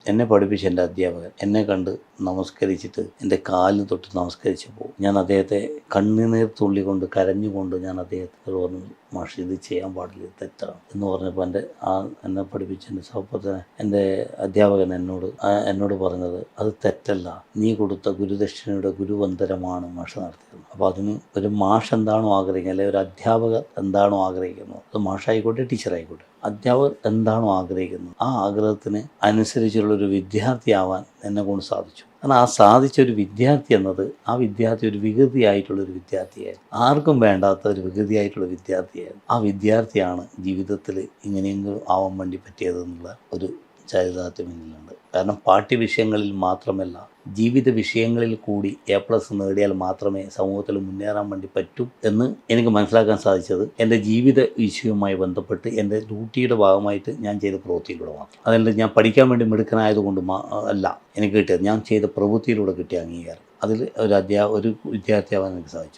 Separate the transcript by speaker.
Speaker 1: എന്നെ പഠിപ്പിച്ച എൻ്റെ അധ്യാപകൻ എന്നെ കണ്ട് നമസ്കരിച്ചിട്ട് എൻ്റെ കാലിൽ തൊട്ട് നമസ്കരിച്ചപ്പോൾ ഞാൻ അദ്ദേഹത്തെ കണ്ണുനീർ തുള്ളി കൊണ്ട് കരഞ്ഞുകൊണ്ട് ഞാൻ അദ്ദേഹത്തിന് പറഞ്ഞു, മാഷ് ഇത് ചെയ്യാൻ പാടില്ല, തെറ്റാണ് എന്ന് പറഞ്ഞപ്പോൾ എന്നെ പഠിപ്പിച്ച എൻ്റെ സഹോദരൻ എൻ്റെ അധ്യാപകൻ എന്നോട് പറഞ്ഞത്, അത് തെറ്റല്ല, നീ കൊടുത്ത ഗുരുദക്ഷിണയുടെ ഗുരുവന്ദനമാണ് മാഷ് നടത്തിയത്. അപ്പോൾ അതിന് ഒരു മാഷ് എന്താണോ ആഗ്രഹിക്കുന്നത്, അല്ലെങ്കിൽ ഒരു അധ്യാപകർ എന്താണോ ആഗ്രഹിക്കുന്നത്, അത് മാഷായിക്കോട്ടെ ടീച്ചറായിക്കോട്ടെ, അധ്യാപകർ എന്താണോ ആഗ്രഹിക്കുന്നത് ആ ആഗ്രഹത്തിന് അനുസരിച്ചുള്ളൊരു വിദ്യാർത്ഥിയാവാൻ എന്നെ കൊണ്ട് സാധിച്ചു. കാരണം ആ സാധിച്ച ഒരു വിദ്യാർത്ഥി എന്നത് ആ വിദ്യാർത്ഥി ഒരു വികൃതിയായിട്ടുള്ളൊരു വിദ്യാർത്ഥിയായിരുന്നു, ആർക്കും വേണ്ടാത്ത ഒരു വികൃതിയായിട്ടുള്ള വിദ്യാർത്ഥിയായിരുന്നു. ആ വിദ്യാർത്ഥിയാണ് ജീവിതത്തിൽ ഇങ്ങനെയെങ്കിലും ആവാൻ വേണ്ടി പറ്റിയതെന്നുള്ള ഒരു ചരിതാർത്ഥ്യം എന്നിലുണ്ട്. കാരണം പാഠ്യവിഷയങ്ങളിൽ മാത്രമല്ല, ജീവിത വിഷയങ്ങളിൽ കൂടി A+ നേടിയാൽ മാത്രമേ സമൂഹത്തിൽ മുന്നേറാൻ വേണ്ടി പറ്റൂ എന്ന് എനിക്ക് മനസ്സിലാക്കാൻ സാധിച്ചത് എൻ്റെ ജീവിത വിഷയവുമായി ബന്ധപ്പെട്ട് എൻ്റെ ഡ്യൂട്ടിയുടെ ഭാഗമായിട്ട് ഞാൻ ചെയ്ത പ്രവൃത്തിയിലൂടെ മാത്രം. അതല്ല ഞാൻ പഠിക്കാൻ വേണ്ടി മിടുക്കനായതുകൊണ്ട് അല്ല എനിക്ക് കിട്ടിയത്, ഞാൻ ചെയ്ത പ്രവൃത്തിയിലൂടെ കിട്ടിയ അംഗീകാരം. അതിൽ ഒരു വിദ്യാർത്ഥിയാവാൻ എനിക്ക് സാധിച്ചു.